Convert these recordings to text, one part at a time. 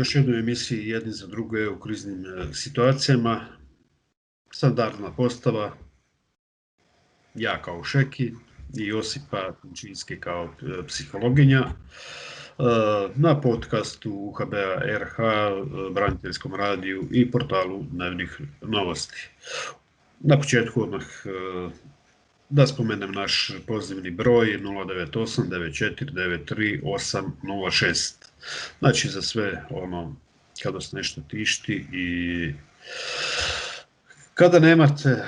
još jednoj emisiji Jedni za druge u kriznim situacijama. Standardna postava, ja kao Šeki i Josipa Činski kao psihologinja. Na podcastu UHB-a RH, braniteljskom radiju i portalu Dnevnih novosti. Na početku odmah da spomenem naš pozivni broj 098 94 93 806. Znači za sve ono kada se nešto tišti i kada nemate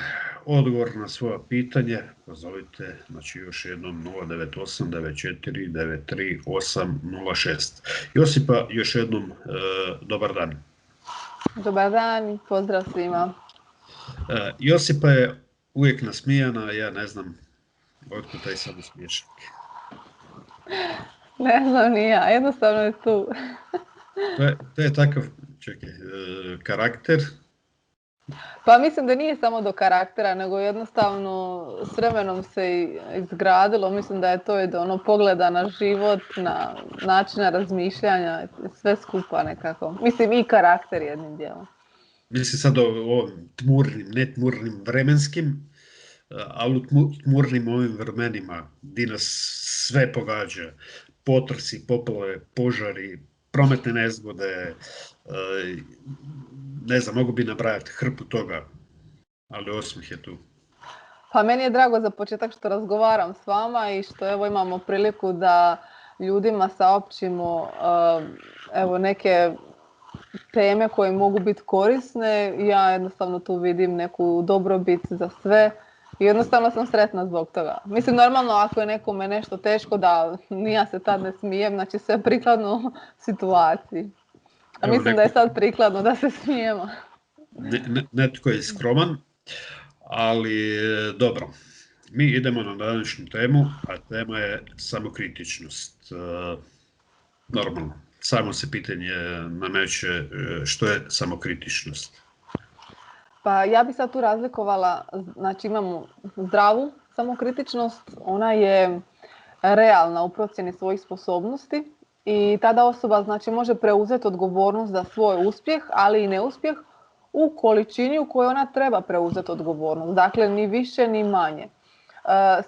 odgovor na svoje pitanje, pozovite, znači još jednom 098 94 93 806. Josipa, još jednom dobar dan. Dobar dan, pozdrav svima. Josipa je uvijek nasmijana, ja ne znam otkud taj samo smiješak. Ne znam ni ja, jednostavno je tu. To je takav, karakter. Pa mislim da nije samo do karaktera, nego jednostavno s vremenom se izgradilo. Mislim da je to i do ono pogleda na život, na načina razmišljanja, sve skupa nekako. Mislim i karakter jednim dijelom. Mislim sad o tmurnim, ne tmurnim vremenskim, ali u tmurnim ovim vremenima gdje nas sve pogađa. Potresi, poplave, požari, prometne nezgode, ne znam, mogu bi nabrajati hrpu toga, ali osmih je tu. Pa meni je drago za početak što razgovaram s vama i što evo imamo priliku da ljudima saopćimo evo neke teme koje mogu biti korisne. Ja jednostavno tu vidim neku dobrobit za sve i jednostavno sam sretna zbog toga. Mislim, normalno ako je nekome nešto teško da ja se tad ne smijem, znači sve prikladno situaciji. A mislim da je sad prikladno da se smijemo. Netko je skroman, ali dobro. Mi idemo na današnju temu, a tema je samokritičnost. Normalno, samo se pitanje nameće što je samokritičnost. Pa ja bi sad tu razlikovala, znači imamo zdravu samokritičnost, ona je realna u procjeni svojih sposobnosti i tada osoba znači može preuzeti odgovornost za svoj uspjeh, ali i neuspjeh u količini u kojoj ona treba preuzeti odgovornost. Dakle, ni više ni manje.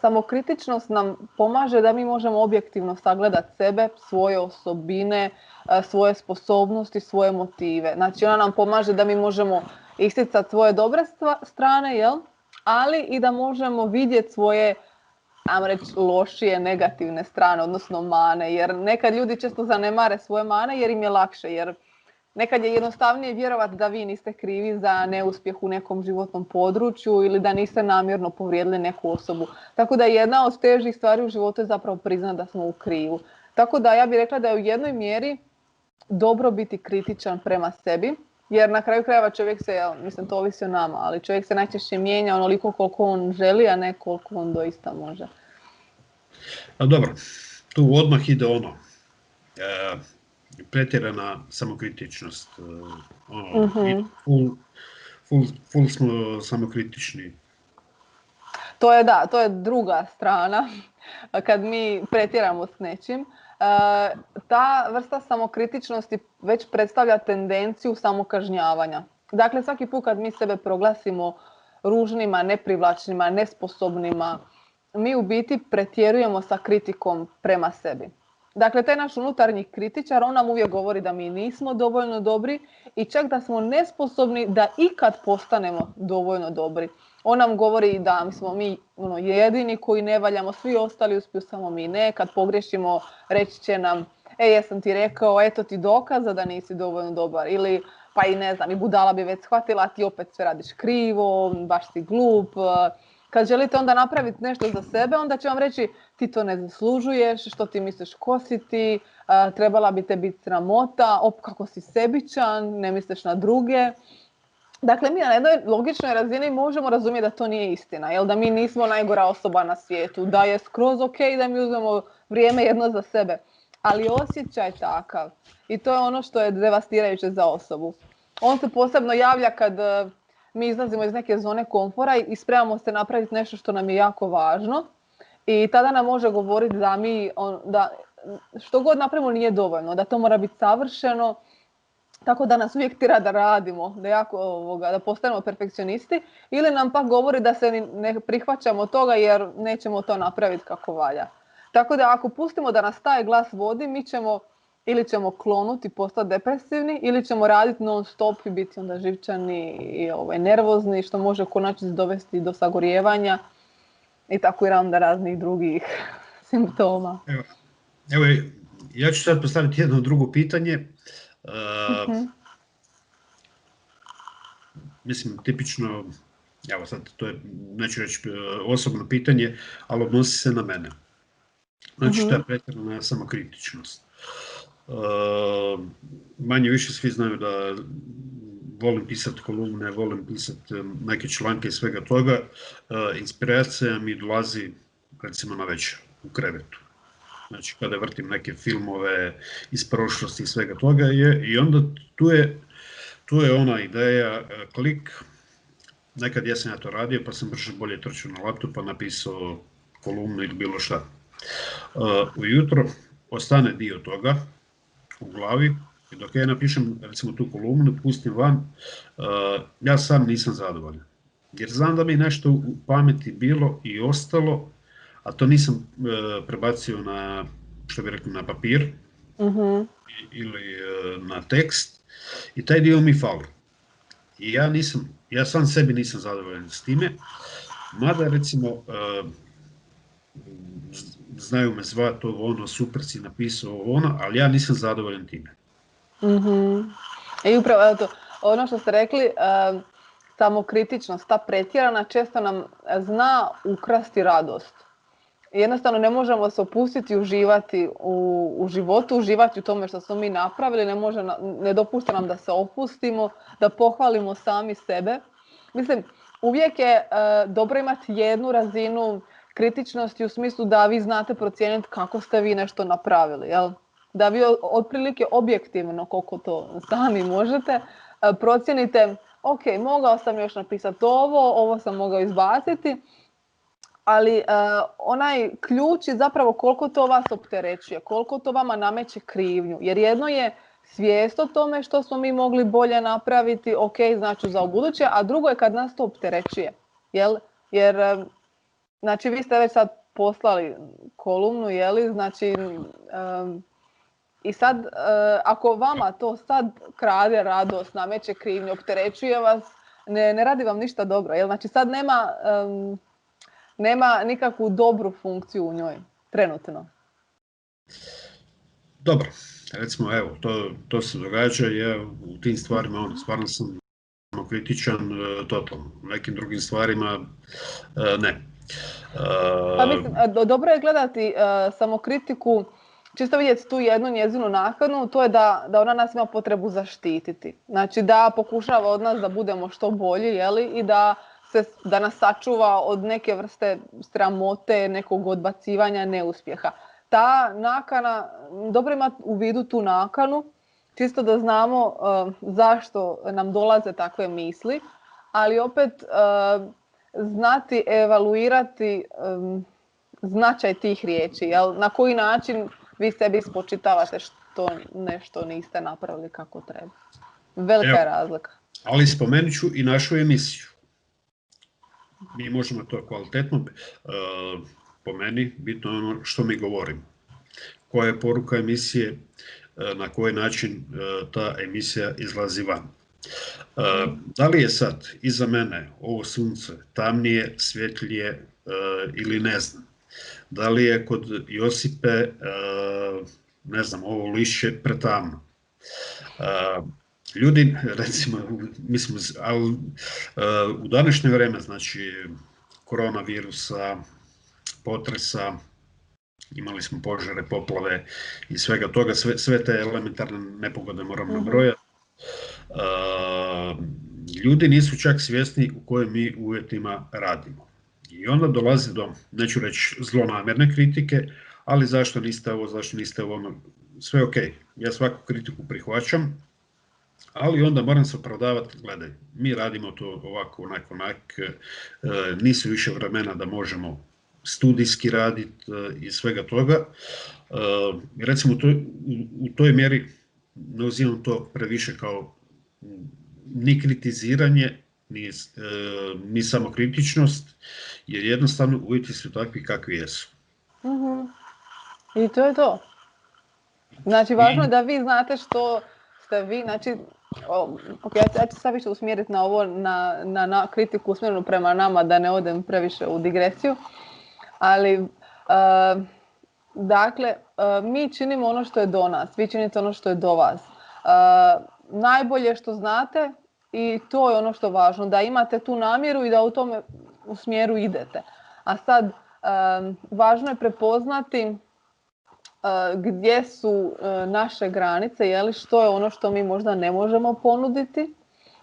Samokritičnost nam pomaže da mi možemo objektivno sagledati sebe, svoje osobine, svoje sposobnosti, svoje motive. Znači ona nam pomaže da mi možemo isticati svoje dobre strane, jel? Ali i da možemo vidjeti svoje, ajmo reći, lošije, negativne strane, odnosno mane. Jer nekad ljudi često zanemare svoje mane jer im je lakše, jer nekad je jednostavnije vjerovati da vi niste krivi za neuspjeh u nekom životnom području ili da niste namjerno povrijedili neku osobu. Tako da jedna od težih stvari u životu je zapravo priznati da smo u krivu. Tako da ja bih rekla da je u jednoj mjeri dobro biti kritičan prema sebi, jer na kraju krajeva čovjek se, mislim to ovisi o nama, ali čovjek se najčešće mijenja onoliko koliko on želi, a ne koliko on doista može. A dobro, tu odmah ide ono. Pretjerana samokritičnost. Full smo samokritični. To je druga strana. Kad mi pretjeramo s nečim, ta vrsta samokritičnosti već predstavlja tendenciju samokažnjavanja. Dakle, svaki put kad mi sebe proglasimo ružnima, neprivlačnima, nesposobnima, mi u biti pretjerujemo sa kritikom prema sebi. Dakle, taj naš unutarnji kritičar, on nam uvijek govori da mi nismo dovoljno dobri i čak da smo nesposobni da ikad postanemo dovoljno dobri. On nam govori da smo mi jedini koji ne valjamo, svi ostali uspiju, samo mi ne. Kad pogriješimo, reći će nam, jesam ti rekao, eto ti dokaza da nisi dovoljno dobar. Ili, pa i ne znam, i budala bi već shvatila, ti opet sve radiš krivo, baš si glup. Kad želite onda napraviti nešto za sebe, onda će vam reći ti to ne zaslužuješ, što ti misliš ko si ti, trebala bi te biti sramota, kako si sebičan, ne misliš na druge. Dakle, mi na jednoj logičnoj razini možemo razumjeti da to nije istina, jel da mi nismo najgora osoba na svijetu, da je skroz ok da mi uzmemo vrijeme jedno za sebe. Ali osjećaj je takav i to je ono što je devastirajuće za osobu. On se posebno javlja kad mi izlazimo iz neke zone komfora i spremamo se napraviti nešto što nam je jako važno i tada nam može govoriti da mi, da što god napravimo nije dovoljno, da to mora biti savršeno tako da nas uvijek tira da radimo, da postanemo perfekcionisti, ili nam pak govori da se ne prihvaćamo toga jer nećemo to napraviti kako valja. Tako da ako pustimo da nas taj glas vodi, mi ćemo ili ćemo klonuti, postati depresivni, ili ćemo raditi non stop i biti onda živčani i nervozni, što može u konačnici dovesti do sagorijevanja i tako i onda raznih drugih simptoma. Evo, ja ću sad postaviti jedno drugo pitanje. Mislim, tipično, evo sad, to je, neću reći osobno pitanje, ali odnosi se na mene. Znači, ta pretjerana samokritičnost. Manje više svi znaju da volim pisati kolumne, volim pisati neke članke i svega toga. Inspiracija mi dolazi, recimo, na večer, u krevetu. Znači, kada vrtim neke filmove iz prošlosti i svega toga, i onda tu je ona ideja, klik, nekad jesam ja to radio, pa sam brže bolje trčao na laptop, pa napisao kolumnu ili bilo šta. Ujutro ostane dio toga u glavi, i dok ja napišem, recimo, tu kolumnu, pustim van, ja sam nisam zadovoljan. Jer znam da mi nešto u pameti bilo i ostalo, a to nisam prebacio na, što bi rekao, na papir ili na tekst, i taj dio mi fali. I ja sam sebi nisam zadovoljan s time, mada, recimo, znaju me zvati ono, super si napisao ono, ali ja nisam zadovoljan time. I upravo to, ono što ste rekli, samokritičnost, ta pretjerana, često nam zna ukrasti radost. Jednostavno ne možemo se opustiti i uživati u životu, uživati u tome što smo mi napravili, ne dopušta nam da se opustimo, da pohvalimo sami sebe. Mislim, uvijek je dobro imati jednu razinu kritičnosti u smislu da vi znate procijeniti kako ste vi nešto napravili, jel? Da vi otprilike objektivno, koliko to sami možete, procijenite, ok, mogao sam još napisati ovo sam mogao izbaciti, ali onaj ključ je zapravo koliko to vas opterećuje, koliko to vama nameće krivnju. Jer jedno je svijest o tome što smo mi mogli bolje napraviti, ok, znači za ubuduće, a drugo je kad nas to opterećuje. Jer znači vi ste već sad poslali kolumnu, znači i sad ako vama to sad krade radost, nameće krivnju, opterećuje vas, ne radi vam ništa dobro. Znači sad nema nikakvu dobru funkciju u njoj, trenutno. Dobro, recimo, evo, to se događa, ja u tim stvarima stvarno sam kritičan totalno, u nekim drugim stvarima ne. Pa mislim, dobro je gledati samokritiku, čisto vidjeti tu jednu njezinu nakanu, to je da ona nas ima potrebu zaštititi. Znači da pokušava od nas da budemo što bolji, i da nas sačuva od neke vrste sramote, nekog odbacivanja, neuspjeha. Ta nakana, dobro imati u vidu tu nakanu, čisto da znamo zašto nam dolaze takve misli, ali opet znati evaluirati značaj tih riječi, na koji način vi sebi spočitavate što nešto niste napravili kako treba. Velika je razlika. Ali spomenut ću i našu emisiju. Mi možemo to kvalitetno, po meni, bitno ono što mi govorimo. Koja je poruka emisije, na koji način ta emisija izlazi van. Da li je sad iza mene ovo sunce tamnije, svjetlije ili ne znam. Da li je kod Josipe, ne znam, ovo lišće pretamno. Ljudi, recimo, mislim, ali u današnje vrijeme, znači, koronavirusa, potresa, imali smo požare, poplave i svega toga, sve te elementarne nepogode moramo nabrojati. Ljudi nisu čak svjesni u kojim mi uvjetima radimo. I onda dolazi do, neću reći zlonamjerne kritike, ali zašto niste ovo, zašto niste ovo, sve ok. Ja svaku kritiku prihvaćam, ali onda moram se opravdavati, gledaj, mi radimo to ovako, onak, nisu više vremena da možemo studijski raditi i svega toga. Recimo u toj mjeri ne uzimam to previše kao ni kritiziranje, ni samokritičnost, jer jednostavno uvjeti su takvi kakvi jesu. I to je to. Znači, važno je da vi znate što ste vi, znači, ja ću sad više usmjeriti na ovo, na kritiku usmjerenu prema nama, da ne odem previše u digresiju, ali, dakle, mi činimo ono što je do nas, vi činite ono što je do vas. Najbolje što znate i to je ono što je važno, da imate tu namjeru i da u tome u smjeru idete. A sad, važno je prepoznati gdje su naše granice, je li, što je ono što mi možda ne možemo ponuditi.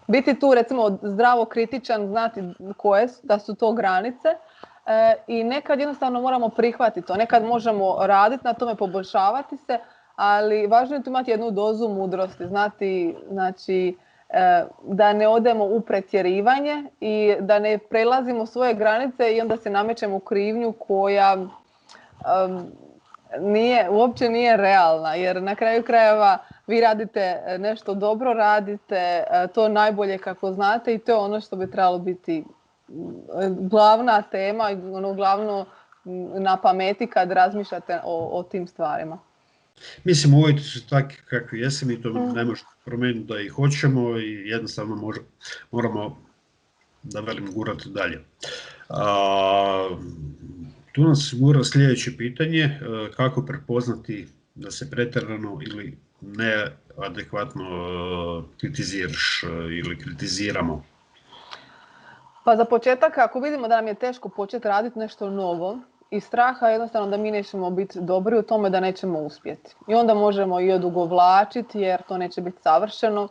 Biti tu, recimo, zdravo kritičan, znati koje su, da su to granice, i nekad jednostavno moramo prihvatiti to. Nekad možemo raditi na tome, poboljšavati se, ali važno je tu imati jednu dozu mudrosti, znati, znači, da ne odemo u pretjerivanje i da ne prelazimo svoje granice i onda se namećemo u krivnju koja uopće nije realna, jer na kraju krajeva vi radite nešto dobro, radite to najbolje kako znate i to je ono što bi trebalo biti glavna tema i ono glavno na pameti kad razmišljate o tim stvarima. Mislim, uvjeti su takvi kakvi jesu, mi to ne možemo promijeniti da ih hoćemo i jednostavno moramo, da velim, gurati dalje. Tu nas gura sljedeće pitanje, kako prepoznati da se pretjerano ili neadekvatno kritiziraš ili kritiziramo? Pa za početak, ako vidimo da nam je teško početi raditi nešto novo, iz straha jednostavno da mi nećemo biti dobri u tome, da nećemo uspjeti. I onda možemo i odugovlačiti jer to neće biti savršeno.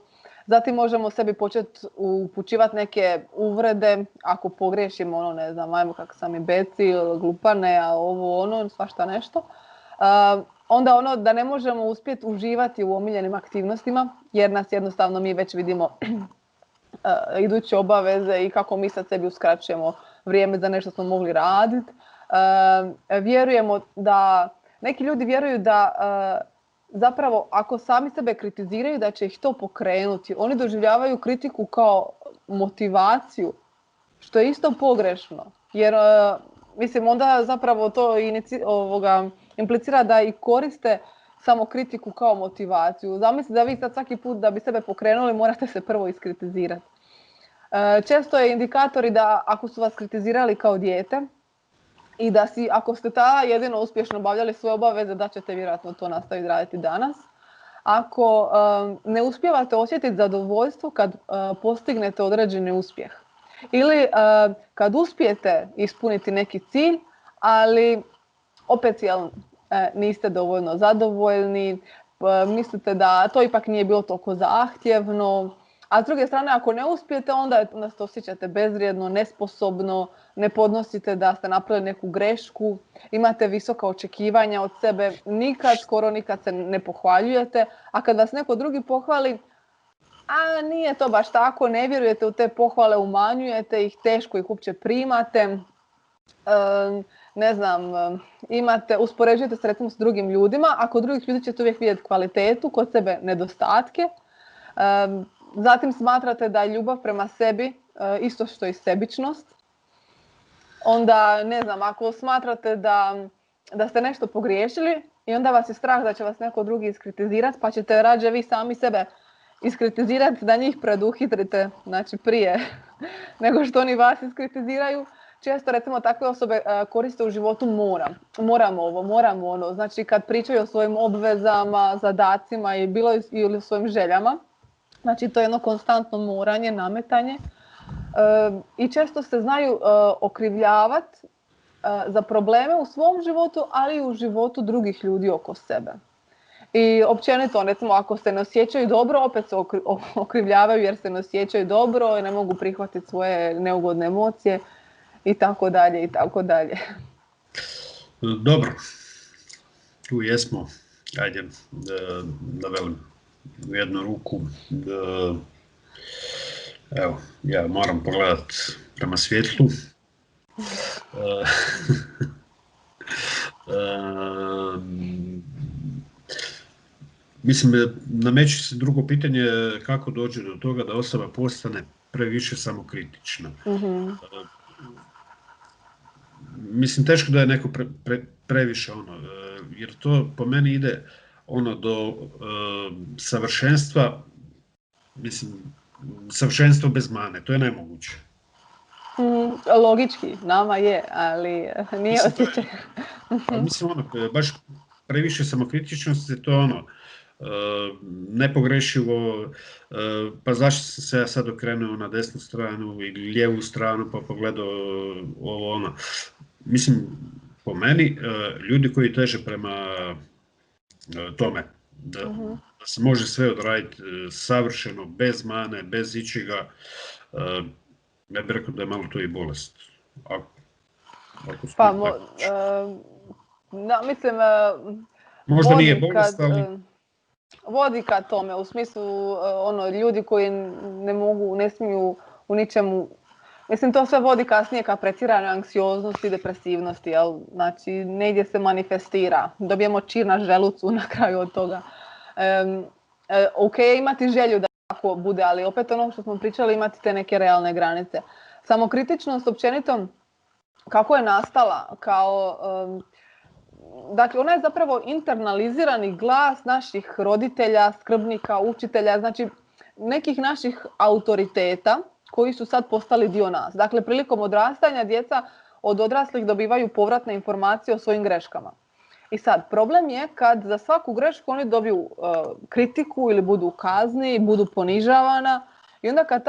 Zatim možemo sebi početi upućivati neke uvrede, ako pogriješimo, ono, ne znam, ajmo kako sam imbecil, glupane, a ovo ono, svašta nešto. Onda ono da ne možemo uspjeti uživati u omiljenim aktivnostima, jer nas jednostavno mi već vidimo iduće obaveze i kako mi sad sebi uskraćujemo vrijeme za nešto smo mogli raditi. Vjerujemo da, neki ljudi vjeruju da zapravo ako sami sebe kritiziraju da će ih to pokrenuti. Oni doživljavaju kritiku kao motivaciju, što je isto pogrešno. Jer mislim onda zapravo to implicira da i koriste samo kritiku kao motivaciju. Zamislite da vi sad svaki put da bi sebe pokrenuli morate se prvo iskritizirati. Često je indikatori da ako su vas kritizirali kao dijete i da ako ste tada jedino uspješno obavljali svoje obaveze, da ćete vjerojatno to nastaviti raditi danas. Ako ne uspijevate osjetiti zadovoljstvo kad postignete određeni uspjeh ili kad uspijete ispuniti neki cilj, ali opet niste dovoljno zadovoljni, mislite da to ipak nije bilo toliko zahtjevno, a s druge strane ako ne uspijete onda se osjećate bezvrijedno, nesposobno, ne podnosite da ste napravili neku grešku, imate visoka očekivanja od sebe, skoro nikad se ne pohvaljujete, a kad vas neko drugi pohvali, a nije to baš tako, ne vjerujete u te pohvale, umanjujete ih, teško ih uopće primate, ne znam, uspoređujete se recimo s drugim ljudima, a kod drugih ljudi ćete uvijek vidjeti kvalitetu, kod sebe nedostatke. Zatim smatrate da je ljubav prema sebi isto što i sebičnost. Onda, ne znam, ako smatrate da ste nešto pogriješili i onda vas je strah da će vas neko drugi iskritizirati, pa ćete rađe vi sami sebe iskritizirati da njih preduhitrite, znači prije nego što oni vas iskritiziraju. Često recimo takve osobe koriste u životu moram ovo, moram ono, znači kad pričaju o svojim obvezama, zadacima ili o svojim željama. Znači to je jedno konstantno moranje, nametanje i često se znaju okrivljavati za probleme u svom životu, ali i u životu drugih ljudi oko sebe. I općenito, recimo, ako se ne osjećaju dobro, opet se okrivljavaju jer se ne osjećaju dobro i ne mogu prihvatiti svoje neugodne emocije i tako dalje i tako dalje. Dobro, tu jesmo, ajde da velim u jednu ruku. Evo, ja moram pogledati prema svjetlu. Mislim, nameće se drugo pitanje kako dođe do toga da osoba postane previše samokritična. Mislim, teško da je neko previše jer to po meni ide do savršenstva, mislim, savršenstvo bez mane, to je nemoguće. Logički, nama je, ali nije osjećaj. Mislim, baš previše samokritičnosti, to je nepogrešivo, pa zašto sam se ja sad okrenuo na desnu stranu ili lijevu stranu pa pogledao ovo. Mislim, po meni, ljudi koji teže prema tome, da se može sve odraditi savršeno, bez mane, bez ičega, ja bih rekao da je malo to i bolest. Mislim, možda nije bolest, ali vodi ka tome, u smislu ljudi koji ne smiju u ničemu, mislim to sve vodi kasnije ka pretjeranoj anksioznosti i depresivnosti, jel? Znači negdje se manifestira, dobijemo čir na želucu na kraju od toga. Ok, imati želju da tako bude, ali opet ono što smo pričali, imati te neke realne granice. Samokritičnost općenito, kako je nastala, dakle, ona je zapravo internalizirani glas naših roditelja, skrbnika, učitelja, znači nekih naših autoriteta koji su sad postali dio nas. Dakle, prilikom odrastanja djeca od odraslih dobivaju povratne informacije o svojim greškama. I sad, problem je kad za svaku grešku oni dobiju kritiku ili budu u kazni, budu ponižavana i onda kad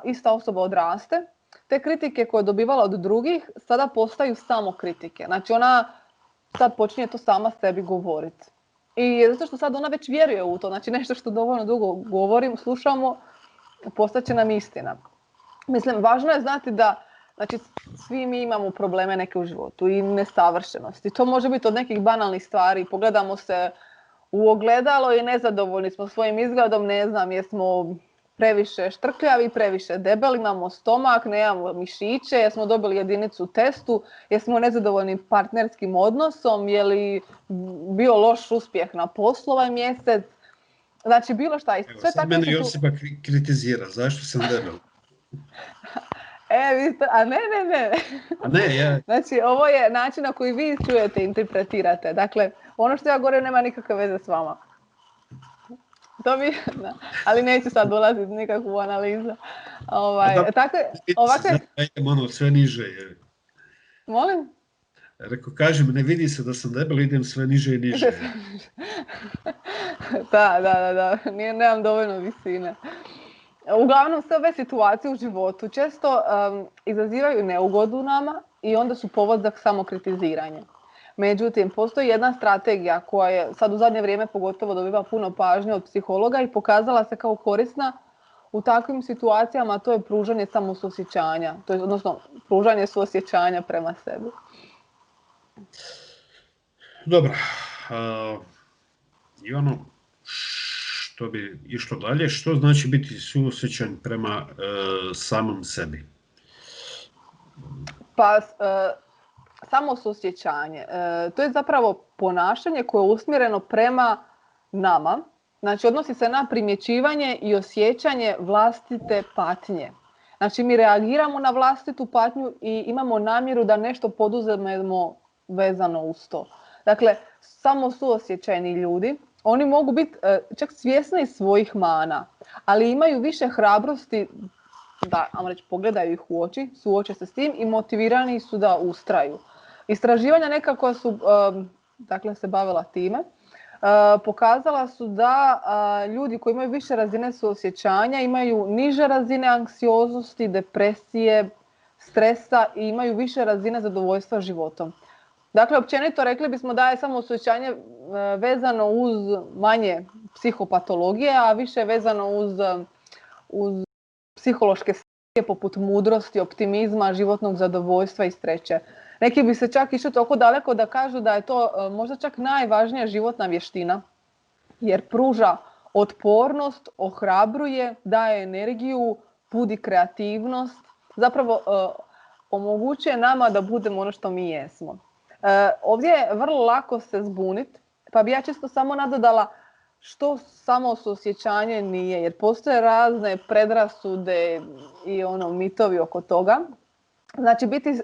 ista osoba odraste, te kritike koje je dobivala od drugih sada postaju samo kritike. Znači ona sad počinje to sama sebi govoriti. I zato što sad ona već vjeruje u to, znači nešto što dovoljno dugo govorim, slušamo, postaće nam istina. Mislim, važno je znati da znači, svi mi imamo probleme neke u životu i nesavršenosti. To može biti od nekih banalnih stvari. Pogledamo se u ogledalo i nezadovoljni smo svojim izgledom, ne znam, jesmo previše štrkljavi, previše debeli, imamo stomak, nemamo mišiće, jesmo dobili jedinicu u testu, jesmo nezadovoljni partnerskim odnosom, je li bio loš uspjeh na poslu ovaj mjesec. Znači, bilo šta. Sve sad mene Josipa kritizira, zašto sam debel? Ne. A ne, ja... Znači, ovo je način na koji vi čujete, interpretirate. Dakle, ono što ja govorim nema nikakve veze s vama. Ali neću sad dolaziti nikakvu analizu. Idem sve niže. Molim? Rekao, kažem, ne vidi se da sam debel, idem sve niže i niže. Da. Nemam dovoljno visine. Uglavnom, sve ove situacije u životu često izazivaju neugodu nama i onda su povod za samokritiziranje. Međutim, postoji jedna strategija koja je sad u zadnje vrijeme pogotovo dobiva puno pažnje od psihologa i pokazala se kao korisna u takvim situacijama, a to je pružanje samosuosjećanja, odnosno pružanje suosjećanja prema sebi. Dobro. I što bi išlo dalje, što znači biti suosjećan prema samom sebi? Samosuosjećanje, to je zapravo ponašanje koje je usmjereno prema nama, znači odnosi se na primjećivanje i osjećanje vlastite patnje. Znači mi reagiramo na vlastitu patnju i imamo namjeru da nešto poduzmemo vezano uz to. Dakle, samosuosjećajni ljudi, oni mogu biti čak svjesni svojih mana, ali imaju više hrabrosti da, pogledaju ih u oči, suoče se s tim i motivirani su da ustraju. Istraživanja neka koja su se bavila time, pokazala su da ljudi koji imaju više razine suosjećanja imaju niže razine anksioznosti, depresije, stresa i imaju više razine zadovoljstva životom. Dakle, općenito rekli bismo da je samoosjećanje vezano uz manje psihopatologije, a više vezano uz psihološke stvari poput mudrosti, optimizma, životnog zadovoljstva i sreće. Neki bi se čak išli toliko daleko da kažu da je to možda čak najvažnija životna vještina, jer pruža otpornost, ohrabruje, daje energiju, budi kreativnost, zapravo omogućuje nama da budemo ono što mi jesmo. Ovdje je vrlo lako se zbuniti, pa bi ja čisto samo nadodala što samo suosjećanje nije, jer postoje razne predrasude i mitovi oko toga. Znači, biti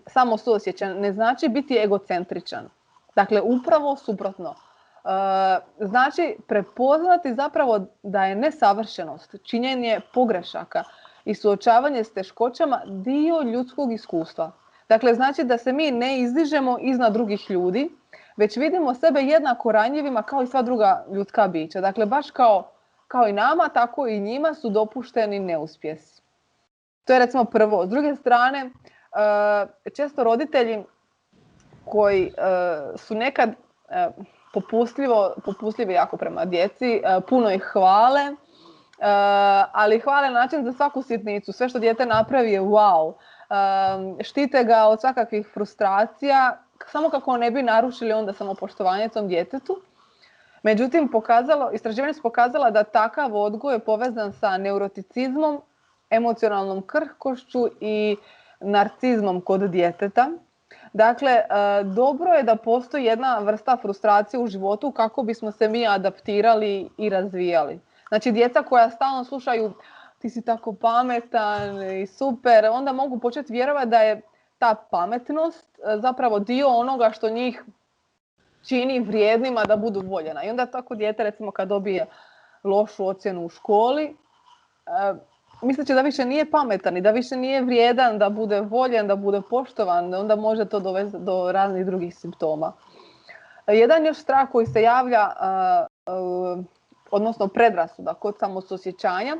samo suosjećan ne znači biti egocentričan. Dakle, upravo suprotno. Znači, prepoznati zapravo da je nesavršenost, činjenje pogrešaka i suočavanje s teškoćama dio ljudskog iskustva. Dakle, znači da se mi ne izdižemo iznad drugih ljudi, već vidimo sebe jednako ranjivima kao i sva druga ljudska bića. Dakle, baš kao i nama, tako i njima su dopušteni neuspjesi. To je recimo prvo. S druge strane, često koji su nekad popustljivi jako prema djeci, puno ih hvale, ali hvale na način za svaku sitnicu. Sve što dijete napravi je wow. Štite ga od svakakvih frustracija, samo kako ne bi narušili onda samopoštovanje tom djetetu. Međutim, istraživanje su pokazala da takav odgoj je povezan sa neuroticizmom, emocionalnom krhkošću i narcizmom kod djeteta. Dakle, dobro je da postoji jedna vrsta frustracije u životu kako bismo se mi adaptirali i razvijali. Znači, djeca koja stalno slušaju ti si tako pametan i super, onda mogu početi vjerovati da je ta pametnost zapravo dio onoga što njih čini vrijednima da budu voljena. I onda tako dijete, recimo, kad dobije lošu ocjenu u školi, misleći da više nije pametan i da više nije vrijedan, da bude voljen, da bude poštovan, onda može to dovesti do raznih drugih simptoma. Jedan još strah koji se javlja, odnosno predrasuda kod samosuosjećanja,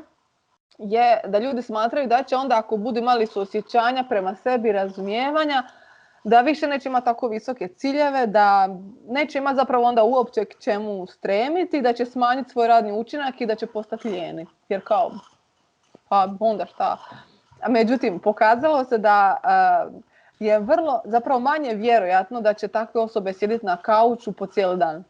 je da ljudi smatraju da će onda, ako budu imali suosjećanja prema sebi, razumijevanja, da više neće imati tako visoke ciljeve, da neće imati zapravo onda uopće k čemu stremiti, da će smanjiti svoj radni učinak i da će postati lijeni. Jer kao, pa onda šta? Međutim, pokazalo se da je zapravo manje vjerojatno da će takve osobe sjediti na kauču po cijeli dan.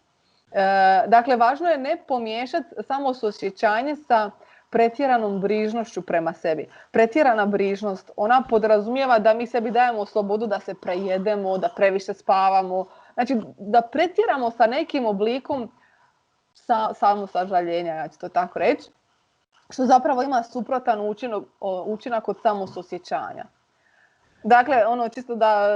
Dakle, važno je ne pomiješati samo suosjećanje sa pretjeranom brižnošću prema sebi. Pretjerana brižnost, ona podrazumijeva da mi sebi dajemo slobodu da se prejedemo, da previše spavamo. Znači, da pretjeramo sa nekim oblikom samosažaljenja, ja ću to tako reći, što zapravo ima suprotan učinak od samosuosjećanja. Dakle, čisto da,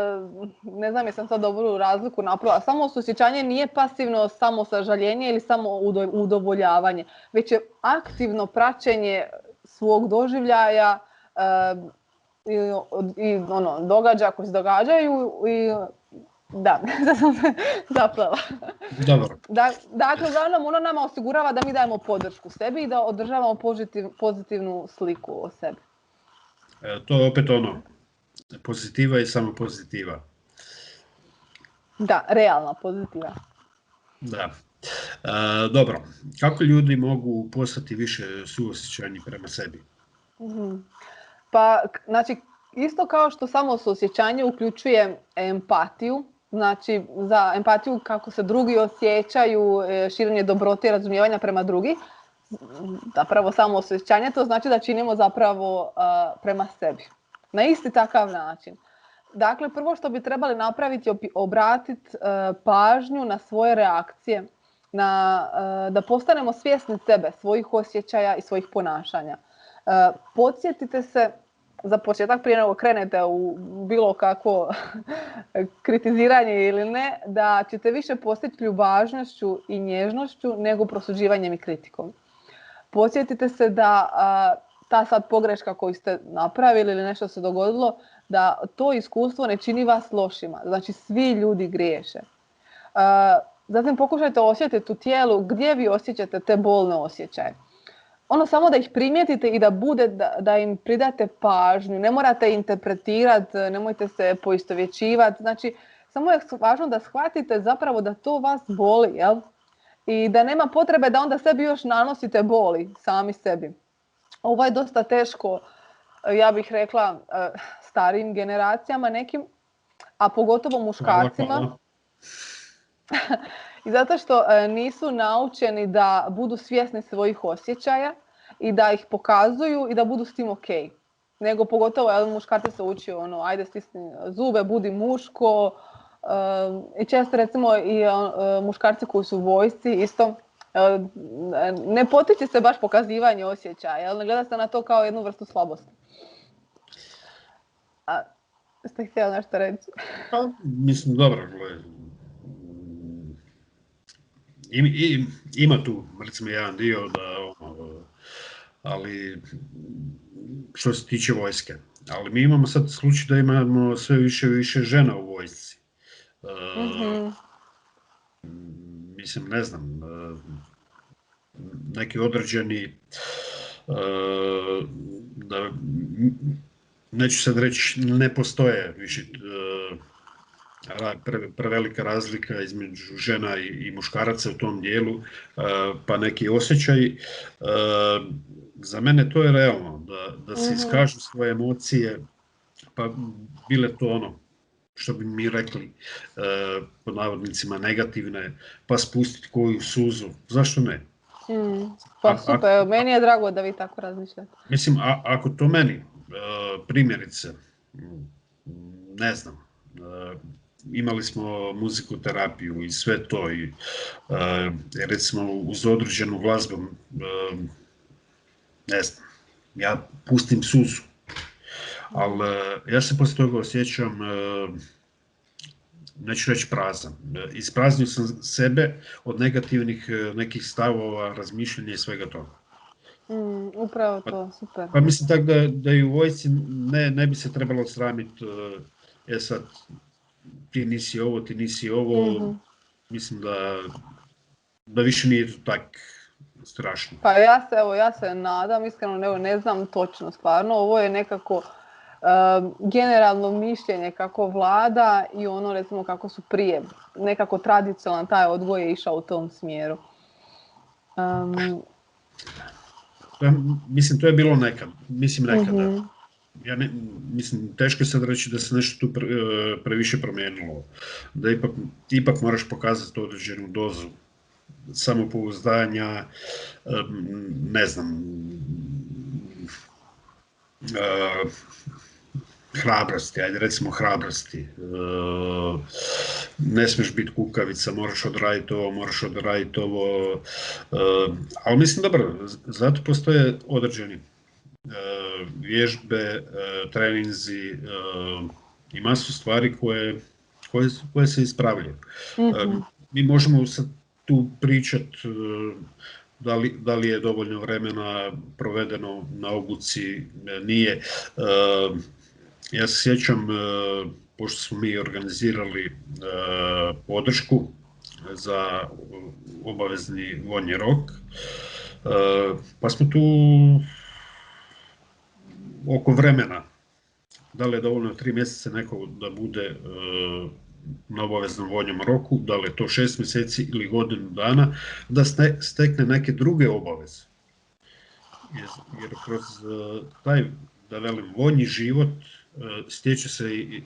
ne znam jesam sad dobru razliku napravila, samosuosjećanje nije pasivno samosažaljenje ili samo udovoljavanje, već je aktivno praćenje svog doživljaja i događaja koji se događaju i da, sad sam se zaplela. Dobro. Dakle, uglavnom ono nama osigurava da mi dajemo podršku sebi i da održavamo pozitivnu sliku o sebi. To je opet pozitiva i samo pozitiva. Da, realna pozitiva. Da. Dobro, kako ljudi mogu postati više suosjećajni prema sebi? Pa, znači, isto kao što samo suosjećanje uključuje empatiju, znači za empatiju kako se drugi osjećaju, širenje dobrote i razumijevanja prema drugi, zapravo samo osjećanje, to znači da činimo zapravo prema sebi. Na isti takav način. Dakle, prvo što bi trebali napraviti je obratiti pažnju na svoje reakcije, da postanemo svjesni sebe, svojih osjećaja i svojih ponašanja. Podsjetite se, za početak prije nego krenete u bilo kakvo kritiziranje ili ne, da ćete više postići ljubažnošću i nježnošću nego prosuđivanjem i kritikom. Podsjetite se da ta sad pogreška koju ste napravili ili nešto se dogodilo, da to iskustvo ne čini vas lošima. Znači, svi ljudi griješe. Zatim pokušajte osjetiti u tijelu gdje vi osjećate te bolne osjećaje. Samo da ih primijetite i da im pridate pažnju. Ne morate interpretirati, nemojte se poistovjećivati. Znači, samo je važno da shvatite zapravo da to vas boli, jel? I da nema potrebe da onda sebi još nanosite boli, sami sebi. Ovo je dosta teško, ja bih rekla, starijim generacijama nekim, a pogotovo muškarcima. I zato što nisu naučeni da budu svjesni svojih osjećaja i da ih pokazuju i da budu s tim ok. Nego pogotovo muškarci se uči ajde stisni zube, budi muško. I često recimo i muškarci koji su u vojsci isto Ne potiče se baš pokazivanje osjećaja, ali gleda se na to kao jednu vrstu slabosti. A ste htjeli nešto reći? Pa, mislim, dobro, ima tu, recimo, jedan dio ali što se tiče vojske. Ali mi imamo sad slučaj da imamo sve više i više žena u vojsci. Mislim, ne znam, neki određeni, da, neću sad reći, ne postoje više prevelika razlika između žena i muškaraca u tom dijelu, pa neki osjećaj. Za mene to je realno, da se iskažu svoje emocije, pa bile to ono, što bi mi rekli, pod navodnicima negativne, pa spustiti koju suzu. Zašto ne? Pa super, meni je drago da vi tako razmišljate. Mislim, ako to meni, primjerice, ne znam, imali smo muzikoterapiju i sve to, i recimo uz određenu glazbu, ne znam, ja pustim suzu, ali ja se poslije toga osjećam, neću reći prazan. Ispraznio sam sebe od negativnih nekih stavova, razmišljanja i svega toga. Upravo to, super. Pa mislim tako da i u vojsci ne bi se trebalo sramiti, sad ti nisi ovo, ti nisi ovo, mislim da više nije to tak strašno. Pa ja se nadam, iskreno ne znam točno stvarno, ovo je nekako generalno mišljenje kako vlada i ono recimo kako su prije, nekako tradicionalan taj odgoj je išao u tom smjeru. Mislim, to je bilo nekad, nekada. Ja mislim, teško je sad reći da se nešto tu previše promijenilo, da ipak moraš pokazati određenu dozu samopouzdanja, ne znam, hrabrosti, ajde recimo hrabrosti, ne smiješ biti kukavica, moraš odraditi ovo, ali mislim, dobro, zato postoje određeni vježbe, treninzi i masu stvari koje se ispravljaju. Mi možemo sad tu pričati da li je dovoljno vremena provedeno na obuci, nije. Ja se sjećam, pošto smo mi organizirali podršku za obavezni vojni rok, pa smo tu oko vremena, da li je dovoljno 3 mjeseca neko da bude na obaveznom vojnom roku, da li je to 6 mjeseci ili godinu dana, da stekne neke druge obaveze. Jer kroz taj, da velim, vojni život stječe se i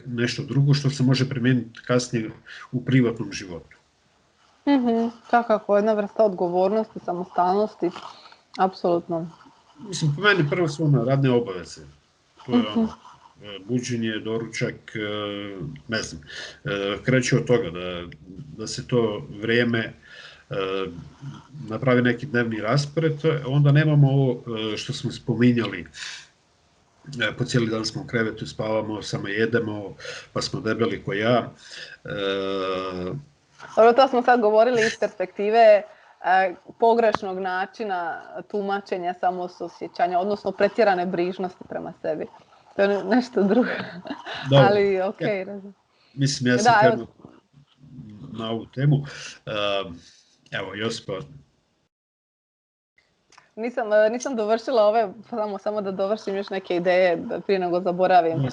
nešto drugo što se može primijeniti kasnije u privatnom životu. Tako, jedna vrsta odgovornosti, samostalnosti, apsolutno. Mislim, po meni prvo su radne obaveze. To je buđenje, doručak, ne znam, kreće od toga da se to vrijeme napravi neki dnevni raspored, onda nemamo ovo što smo spominjali, po cijeli dan smo u krevetu, spavamo, samo jedemo, pa smo debeli ko ja. Dobro, to smo sad govorili iz perspektive pogrešnog načina tumačenja samoosjećanja, odnosno pretjerane brižnosti prema sebi. To je nešto drugo. Dobro. Ali okej. Mislim, ja sam krenuo na ovu temu. Evo, Josipa. Nisam dovršila ove, samo da dovršim još neke ideje prije nego zaboravim.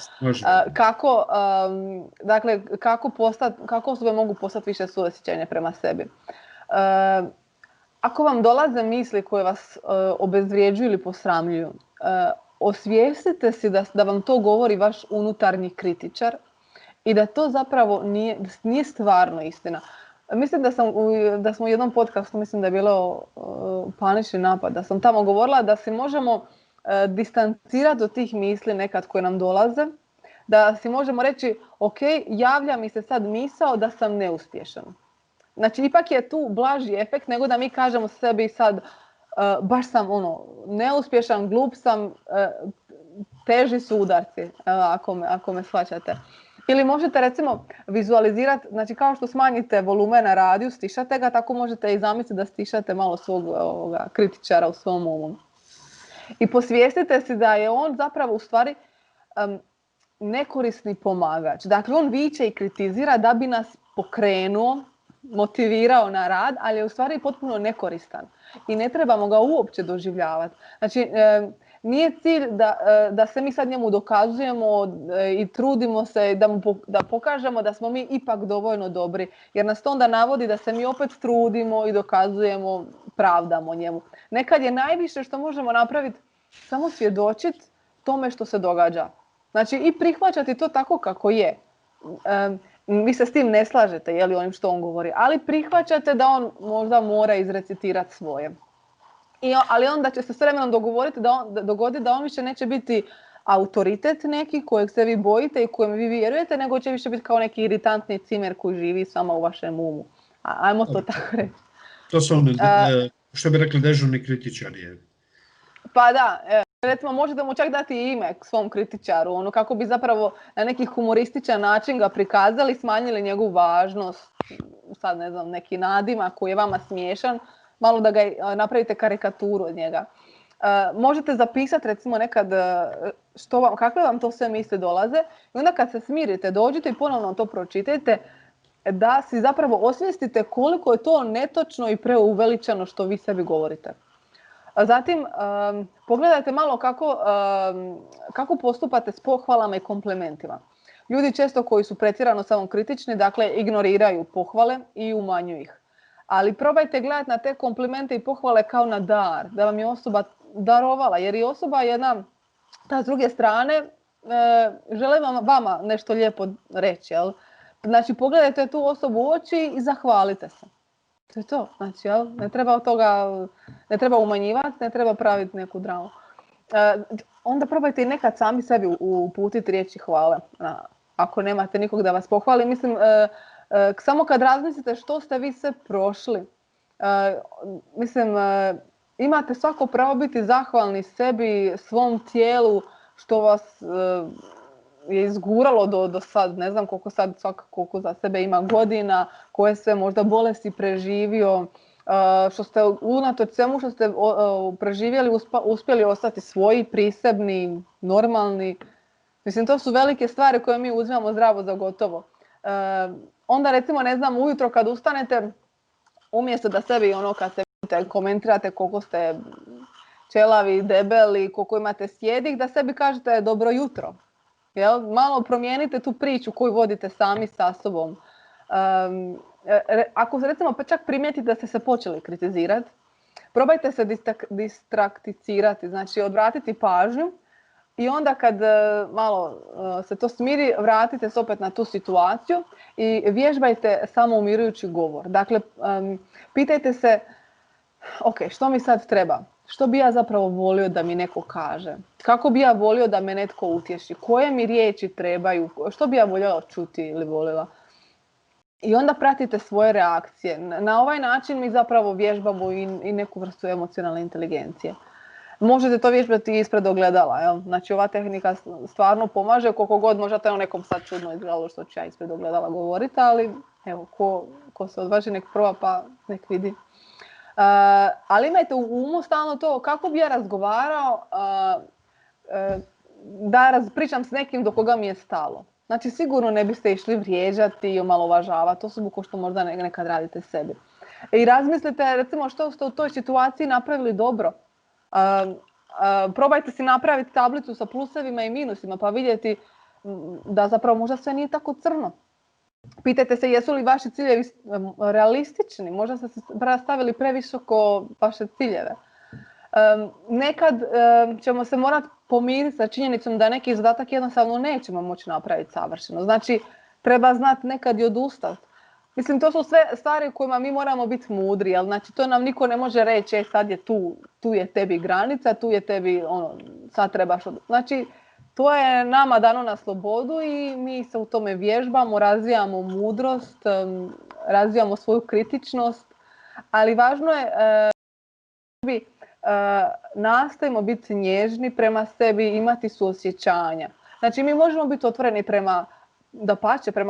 Kako osobe mogu postati više suosjećajne prema sebi? Ako vam dolaze misli koje vas obezvrjeđuju ili posramljuju, osvijestite si da vam to govori vaš unutarnji kritičar i da to zapravo nije stvarno istina. Mislim da smo u jednom podcastu, mislim da je bilo panični napad, da sam tamo govorila da si možemo distancirati od tih misli nekad koje nam dolaze, da si možemo reći, ok, javlja mi se sad misao da sam neuspješan. Znači, ipak je tu blaži efekt nego da mi kažemo sebi sad baš sam neuspješan, glup sam, teži su udarci, ako me shvaćate. Ili možete recimo vizualizirati, znači kao što smanjite volumen na radiju, stišate ga, tako možete i zamisliti da stišate malo svog kritičara u svom umu. I posvijestite si da je on zapravo u stvari nekorisni pomagač. Dakle, on viče i kritizira da bi nas pokrenuo, motivirao na rad, ali je u stvari potpuno nekoristan. I ne trebamo ga uopće doživljavati. Znači, nije cilj da se mi sad njemu dokazujemo i trudimo se da pokažemo da smo mi ipak dovoljno dobri. Jer nas to onda navodi da se mi opet trudimo i dokazujemo, pravdamo njemu. Nekad je najviše što možemo napraviti samo svjedočiti tome što se događa. Znači i prihvaćati to tako kako je. Vi se s tim ne slažete, je li onim što on govori, ali prihvaćate da on možda mora izrecitirati svoje. Ali onda će se s vremenom dogoditi da on više neće biti autoritet neki kojeg se vi bojite i kojem vi vjerujete, nego će više biti kao neki iritantni cimer koji živi sama u vašem umu. Ajmo to tako reći. To su oni, što bi rekli, dežurni kritičari. Pa da, recimo možete mu čak dati ime k svom kritičaru, kako bi zapravo na neki humorističan način ga prikazali, smanjili njegovu važnost, sad ne znam, neki nadimak koji je vama smiješan, malo da ga napravite karikaturu od njega. Možete zapisati recimo nekad kakve vam to sve misli dolaze i onda kad se smirite, dođite i ponovno to pročitajte, da si zapravo osvijestite koliko je to netočno i preuveličano što vi sebi govorite. Zatim, pogledajte malo kako postupate s pohvalama i komplimentima. Ljudi često koji su pretjerano samokritični, dakle, ignoriraju pohvale i umanjuju ih. Ali probajte gledati na te komplimente i pohvale kao na dar, da vam je osoba darovala, jer i osoba jedna, ta s druge strane, žele vama nešto lijepo reći. Jel? Znači, pogledajte tu osobu u oči i zahvalite se. To je to. Znači, jel? Ne treba umanjivati, ne treba praviti neku dramu. Onda probajte i nekad sami sebi uputiti riječi hvale. Ako nemate nikog da vas pohvali, mislim, samo kad razmislite što ste vi sve prošli, imate svako pravo biti zahvalni sebi, svom tijelu, što vas je izguralo do sad, ne znam koliko za sebe ima godina, koje sve možda bolesti preživio, što ste unatoč svemu što ste preživjeli uspjeli ostati svoji, prisebni, normalni. Mislim, to su velike stvari koje mi uzimamo zdravo za gotovo. Onda recimo, ne znam, ujutro kad ustanete, umjesto da sebi kad se vidite, komentirate koliko ste ćelavi, debeli, koliko imate sjedik, da sebi kažete dobro jutro. Jel? Malo promijenite tu priču koju vodite sami sa sobom. Ako se recimo čak primijetite da ste se počeli kritizirati, probajte se distrakticirati, znači odvratiti pažnju i onda kad malo se to smiri, vratite se opet na tu situaciju i vježbajte samo umirujući govor. Dakle, pitajte se, ok, što mi sad treba? Što bi ja zapravo volio da mi neko kaže? Kako bi ja volio da me netko utješi? Koje mi riječi trebaju? Što bi ja voljela čuti ili voljela? I onda pratite svoje reakcije. Na ovaj način mi zapravo vježbamo i neku vrstu emocionalne inteligencije. Možete to vježbati ispred ogledala. Jel? Znači ova tehnika stvarno pomaže, koliko god možda to nekom sad čudno izgledalo što ću ja ispred ogledala govoriti, ali evo, ko se odvaži nek proba pa nek vidi. Ali imajte u umu stalno to kako bi ja razgovarao da pričam s nekim do koga mi je stalo. Znači sigurno ne biste išli vrijeđati i omalovažavati osobu ko što možda nekad radite sebi. I razmislite recimo što ste u toj situaciji napravili dobro. Probajte si napraviti tablicu sa plusevima i minusima pa vidjeti da zapravo možda sve nije tako crno. Pitajte se jesu li vaši ciljevi realistični, možda ste stavili previsoko vaše ciljeve. Nekad ćemo se morati pomiriti sa činjenicom da neki zadatak jednostavno nećemo moći napraviti savršeno. Znači, treba znati nekad i odustati. Mislim, to su sve stvari u kojima mi moramo biti mudri, jel? Znači, to nam niko ne može reći, sad je tu je tebi granica, tu je tebi, sad trebaš Znači, to je nama dano na slobodu i mi se u tome vježbamo, razvijamo mudrost, razvijamo svoju kritičnost, ali važno je nastojimo biti nježni prema sebi, imati suosjećanja. Znači mi možemo biti otvoreni prema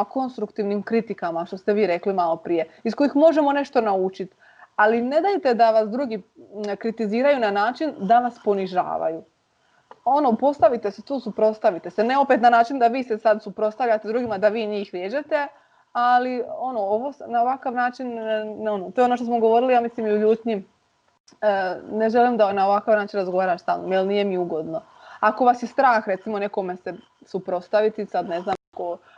konstruktivnim kritikama, što ste vi rekli malo prije, iz kojih možemo nešto naučiti. Ali ne dajte da vas drugi kritiziraju na način da vas ponižavaju. Postavite se tu, suprotstavite se. Ne opet na način da vi se sad suprotstavljate drugima, da vi njih vrijeđate, ali ovo na ovakav način, to je ono što smo govorili, ja mislim i u ljutnji. Ne želim da na ovakav način razgovaraš sa mnom, jer nije mi ugodno. Ako vas je strah, recimo, nekome se suprotstaviti, sad ne znam,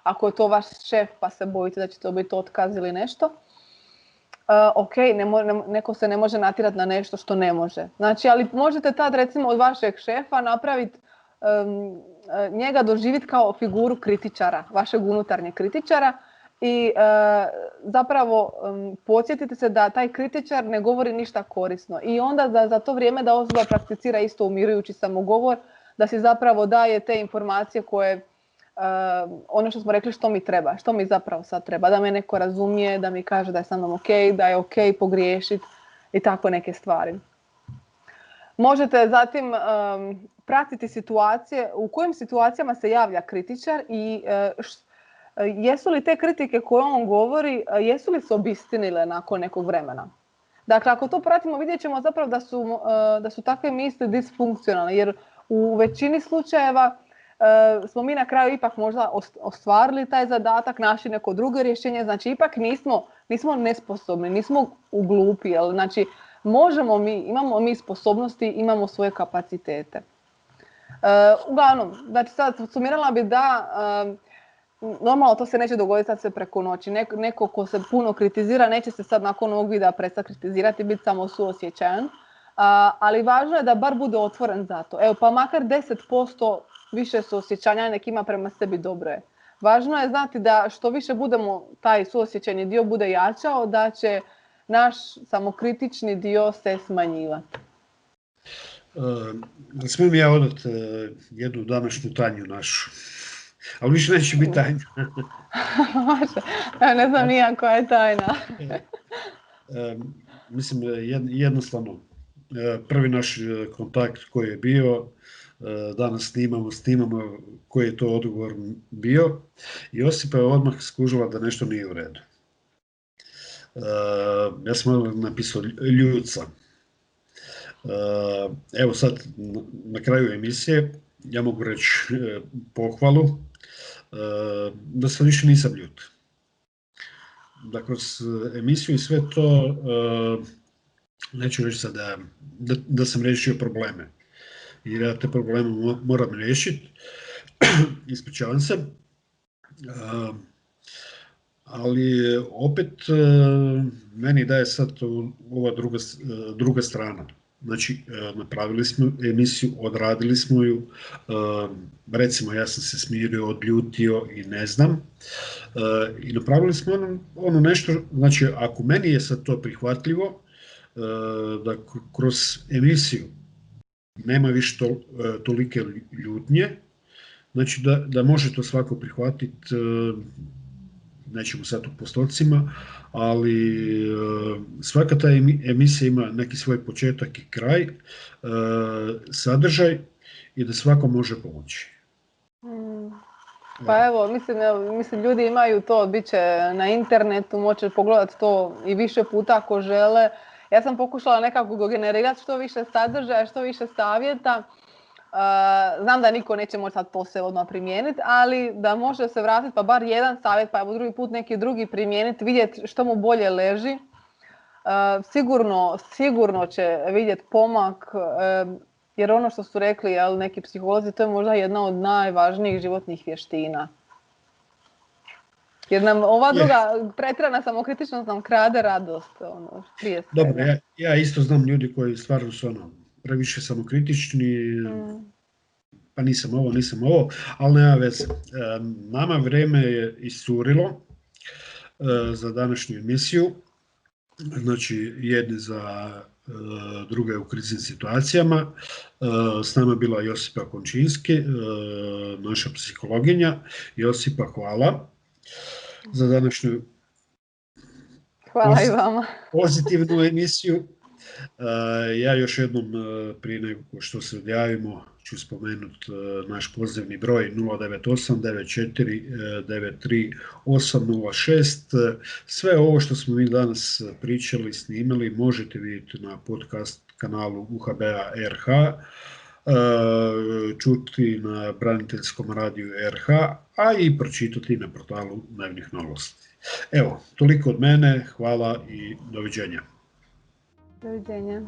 ako je to vaš šef pa se bojite da će to biti otkaz ili nešto, ok, neko se ne može natjerati na nešto što ne može. Znači, ali možete tad recimo od vašeg šefa napraviti, njega doživjeti kao figuru kritičara, vašeg unutarnjeg kritičara i zapravo podsjetite se da taj kritičar ne govori ništa korisno i onda za to vrijeme da osoba prakticira isto umirujući samogovor, da si zapravo daje te informacije koje ono što smo rekli što mi treba, što mi zapravo sad treba, da me neko razumije, da mi kaže da je sa mnom ok, da je ok pogriješiti i tako neke stvari. Možete zatim pratiti situacije, u kojim situacijama se javlja kritičar i jesu li te kritike koje on govori, jesu li se obistinile nakon nekog vremena. Dakle, ako to pratimo, vidjet ćemo zapravo da su takve misli disfunkcionalne, jer u većini slučajeva smo mi na kraju ipak možda ostvarili taj zadatak, našli neko drugo rješenje, znači ipak nismo nesposobni, nismo uglupi, znači imamo mi sposobnosti, imamo svoje kapacitete. Uglavnom, znači sad sumirala bi da normalno to se neće dogoditi sad sve preko noći. Neko ko se puno kritizira neće se sad nakon ovog videa prestati kritizirati, biti samo suosjećajan, ali važno je da bar bude otvoren za to. Evo, pa makar 10% više suosjećanja nek ima prema sebi, dobro je. Važno je znati da što više budemo, taj suosjećajni dio bude jačao, da će naš samokritični dio se smanjivati. Smijem ja odati jednu današnju tajnu našu, ali više neće biti tajna. Ne znam nija koja je tajna. Mislim, jednostavno, prvi naš kontakt koji je bio, danas snimamo koji je to odgovor bio. Josipa je odmah skužila da nešto nije u redu. Ja sam napisao ljuca. Evo sad na kraju emisije ja mogu reći pohvalu da sad više nisam ljut. Da kroz emisiju i sve to neću reći sad da sam riješio probleme. Jer ja te probleme moram riješiti, ispričavam se, ali opet meni daje sad ova druga strana. Znači, napravili smo emisiju, odradili smo ju, recimo ja sam se smirio, odljutio i ne znam, i napravili smo ono nešto, znači ako meni je sad to prihvatljivo, da kroz emisiju nema više tolike ljutnje, znači da može to svako prihvatiti, nećemo sad u postocima, ali svaka ta emisija ima neki svoj početak i kraj, sadržaj i da svako može pomoći. Pa evo, mislim ljudi imaju to, bit će na internetu, moće pogledati to i više puta ako žele. Ja sam pokušala nekako generirati što više sadržaja, što više savjeta. Znam da niko neće moći sad to sve odmah primijeniti, ali da može se vratiti pa bar jedan savjet, pa evo drugi put neki drugi primijeniti, vidjeti što mu bolje leži. Sigurno će vidjeti pomak, jer ono što su rekli neki psiholozi, to je možda jedna od najvažnijih životnih vještina. Jer nam ova druga pretjerana samokritičnost nam krade radost. Prije svega. Dobro, ja isto znam ljudi koji stvarno su previše samokritični, pa nisam ovo, ali nema veze. Nama vrijeme je iscurilo za današnju emisiju, znači jedni za druge u kriznim situacijama. S nama je bila Josipa Končinski, naša psihologinja. Josipa, hvala za današnju Hvala i vama. pozitivnu emisiju. Ja još jednom prije nego što se odjavimo ću spomenuti naš pozivni broj 098 94 93 806. Sve ovo što smo mi danas pričali, snimali možete vidjeti na podcast kanalu UHB-a RH, čuti na braniteljskom radiju RH, a i pročitati na portalu Dnevnih novosti. Evo, toliko od mene, hvala i doviđenja. Doviđenja.